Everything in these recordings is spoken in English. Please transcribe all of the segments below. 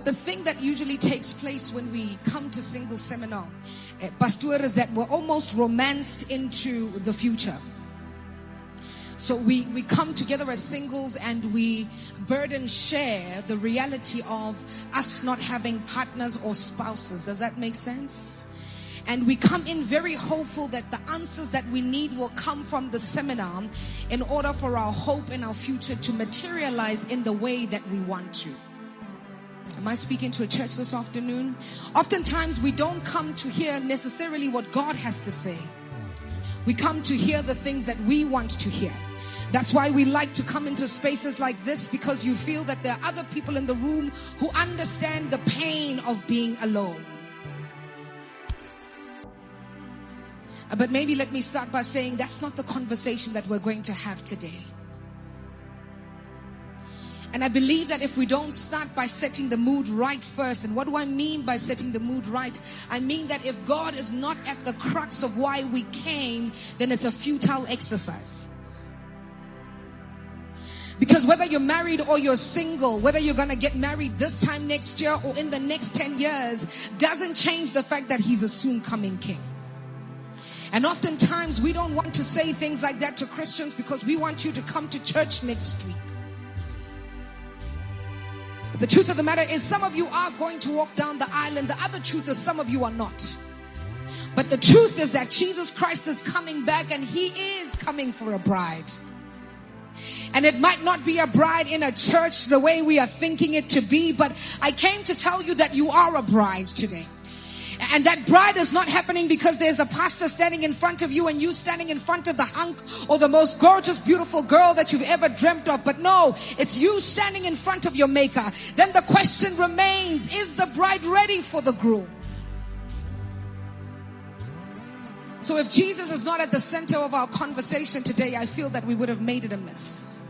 the thing that usually takes place when we come to single seminar, Pastor, is that we're almost romanced into the future. So we come together as singles and we burden share the reality of us not having partners or spouses. Does that make sense? And we come in very hopeful that the answers that we need will come from the seminar in order for our hope and our future to materialize in the way that we want to. Am I speaking to a church this afternoon? Oftentimes we don't come to hear necessarily what God has to say. We come to hear the things that we want to hear. That's why we like to come into spaces like this, because you feel that there are other people in the room who understand the pain of being alone. But maybe let me start by saying that's not the conversation that we're going to have today. And I believe that if we don't start by setting the mood right first, and what do I mean by setting the mood right? I mean that if God is not at the crux of why we came, then it's a futile exercise. Because whether you're married or you're single, whether you're going to get married this time next year or in the next 10 years, doesn't change the fact that He's a soon coming King. And oftentimes we don't want to say things like that to Christians because we want you to come to church next week. But the truth of the matter is, some of you are going to walk down the aisle, and the other truth is some of you are not. But the truth is that Jesus Christ is coming back, and He is coming for a bride. And it might not be a bride in a church the way we are thinking it to be, but I came to tell you that you are a bride today. And that bride is not happening because there's a pastor standing in front of you and you standing in front of the hunk or the most gorgeous, beautiful girl that you've ever dreamt of. But no, it's you standing in front of your Maker. Then the question remains, is the bride ready for the groom? So if Jesus is not at the center of our conversation today, I feel that we would have made it amiss.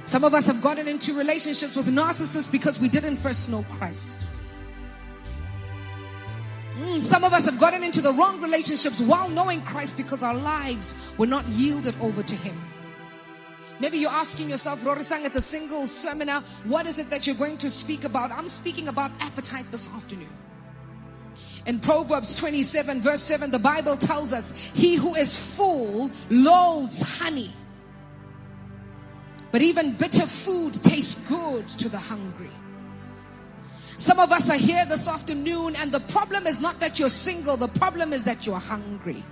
Some of us have gotten into relationships with narcissists because we didn't first know Christ. Some of us have gotten into the wrong relationships while knowing Christ because our lives were not yielded over to Him. Maybe you're asking yourself, Rorisang, it's a single seminar. What is it that you're going to speak about? I'm speaking about appetite this afternoon. In Proverbs 27 verse 7, the Bible tells us, he who is full loathes honey, but even bitter food tastes good to the hungry. Some of us are here this afternoon, and the problem is not that you're single. The problem is that you're hungry.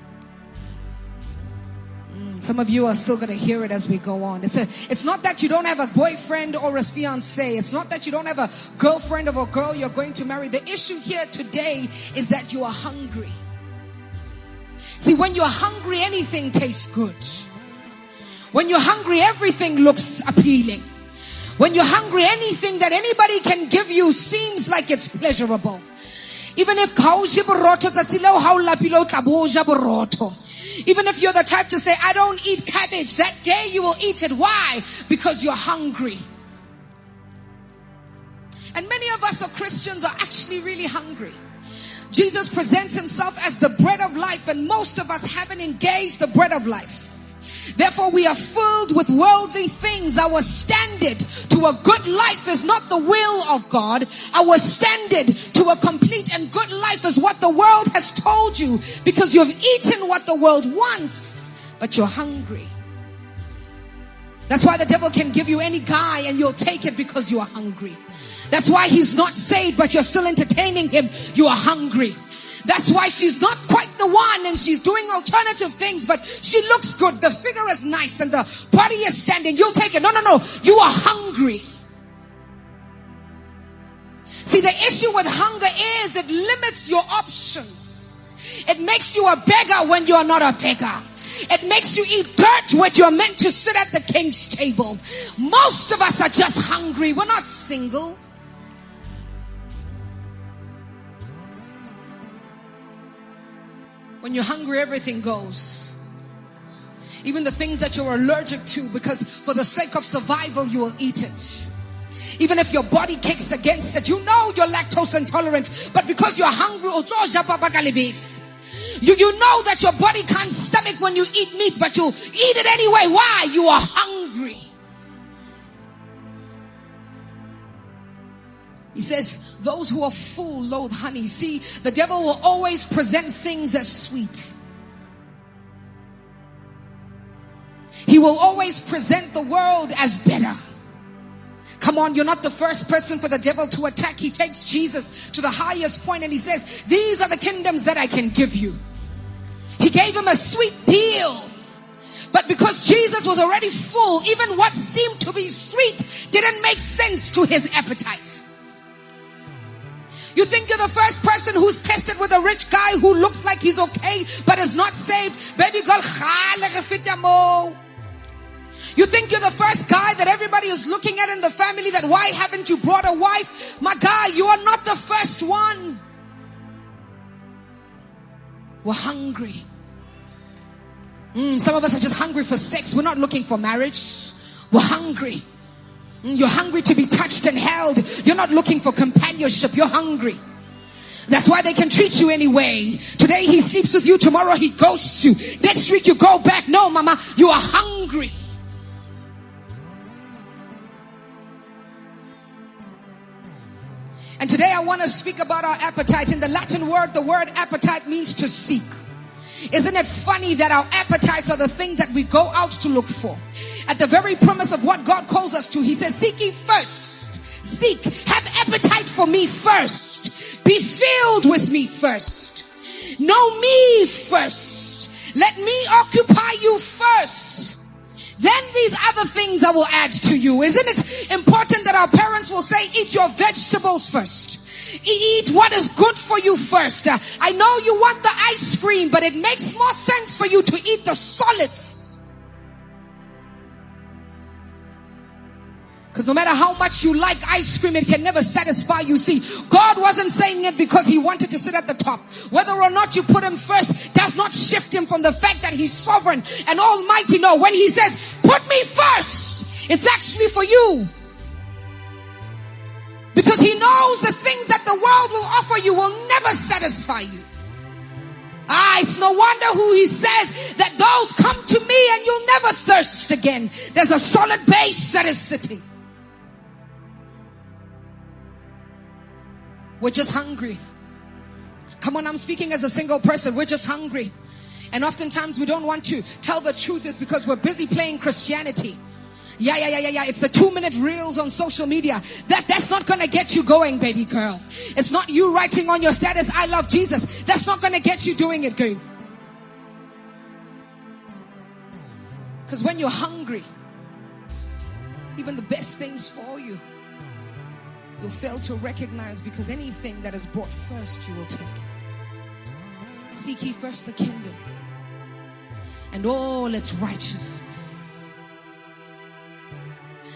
Some of you are still going to hear it as we go on. It's not that you don't have a boyfriend or a fiancé. It's not that you don't have a girlfriend or a girl you're going to marry. The issue here today is that you are hungry. See, when you're hungry, anything tastes good. When you're hungry, everything looks appealing. When you're hungry, anything that anybody can give you seems like it's pleasurable. Even if even if you're the type to say, I don't eat cabbage, that day you will eat it. Why? Because you're hungry. And many of us are Christians are actually really hungry. Jesus presents Himself as the bread of life, and most of us haven't engaged the bread of life. Therefore, we are filled with worldly things. Our standard to a good life is not the will of God. Our standard to a complete and good life is what the world has told you, because you've eaten what the world wants, but you're hungry. That's why the devil can give you any guy and you'll take it because you are hungry. That's why he's not saved, but you're still entertaining him. You are hungry. That's why she's not quite the one and she's doing alternative things, but she looks good. The figure is nice and the body is standing. You'll take it. No. You are hungry. See, the issue with hunger is it limits your options. It makes you a beggar when you're not a beggar. It makes you eat dirt when you're meant to sit at the king's table. Most of us are just hungry. We're not single. When you're hungry, everything goes. Even the things that you're allergic to, because for the sake of survival, you will eat it. Even if your body kicks against it, you know you're lactose intolerant, but because you're hungry, you know that your body can't stomach when you eat meat, but you eat it anyway. Why? You are hungry. He says, those who are full loathe honey. See, the devil will always present things as sweet. He will always present the world as better. Come on, you're not the first person for the devil to attack. He takes Jesus to the highest point and he says, these are the kingdoms that I can give you. He gave him a sweet deal. But because Jesus was already full, even what seemed to be sweet didn't make sense to his appetite. You think you're the first person who's tested with a rich guy who looks like he's okay but is not saved? Baby girl, you think you're the first guy that everybody is looking at in the family, that why haven't you brought a wife? My guy, you are not the first one. We're hungry. Some of us are just hungry for sex. We're not looking for marriage. We're hungry. You're hungry to be touched and held. You're not looking for companionship. You're hungry. That's why they can treat you anyway. Today he sleeps with you. Tomorrow he ghosts you. Next week you go back. No, mama, you are hungry. And today I want to speak about our appetite. In the Latin word, the word appetite means to seek. Isn't it funny that our appetites are the things that we go out to look for? At the very premise of what God calls us to, he says, seek ye first. Seek. Have appetite for me first. Be filled with me first. Know me first. Let me occupy you first. Then these other things I will add to you. Isn't it important that our parents will say, eat your vegetables first? Eat what is good for you first. I know you want the ice cream, but it makes more sense for you to eat the solids. Because no matter how much you like ice cream, it can never satisfy you. See, God wasn't saying it because he wanted to sit at the top. Whether or not you put him first does not shift him from the fact that he's sovereign and almighty. No, when he says, put me first, it's actually for you. Because he knows the things that the world will offer you will never satisfy you. It's no wonder who he says that those come to me and you'll never thirst again. There's a solid base that is sitting. We're just hungry. Come on, I'm speaking as a single person. We're just hungry. And oftentimes we don't want to tell the truth is because we're busy playing Christianity. Yeah. It's the 2-minute reels on social media. That's not going to get you going, baby girl. It's not you writing on your status, I love Jesus. That's not going to get you doing it, girl. Because when you're hungry, even the best things for you, you'll fail to recognize, because anything that is brought first, you will take. Seek ye first the kingdom and all its righteousness.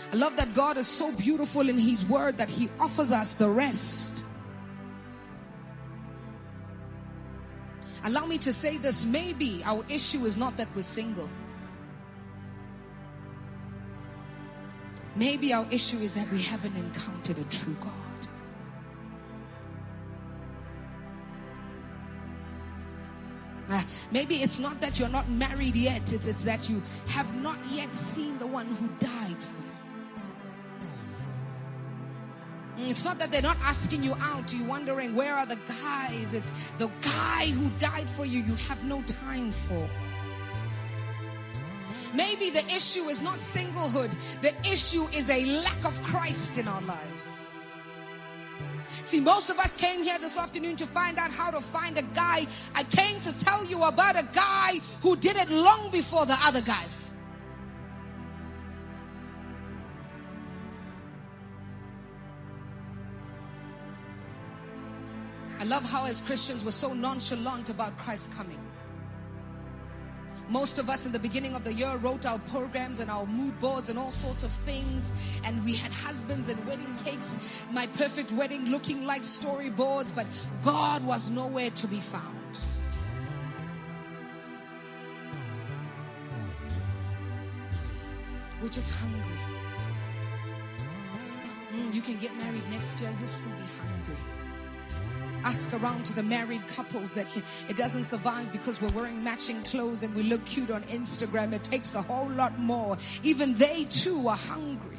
I love that God is so beautiful in his word that he offers us the rest. Allow me to say this. Maybe our issue is not that we're single. Maybe our issue is that we haven't encountered a true God. Maybe it's not that you're not married yet. It's that you have not yet seen the one who died for you. It's not that they're not asking you out. You're wondering, where are the guys? It's the guy who died for you, you have no time for. Maybe the issue is not singlehood. The issue is a lack of Christ in our lives. See, most of us came here this afternoon to find out how to find a guy. I came to tell you about a guy who did it long before the other guys. I love how as Christians we're so nonchalant about Christ coming. Most of us in the beginning of the year wrote our programs and our mood boards and all sorts of things. And we had husbands and wedding cakes, my perfect wedding looking like storyboards. But God was nowhere to be found. We're just hungry. You can get married next year, you'll still be hungry. Ask around to the married couples that it doesn't survive because we're wearing matching clothes and we look cute on Instagram. It takes a whole lot more. Even they too are hungry.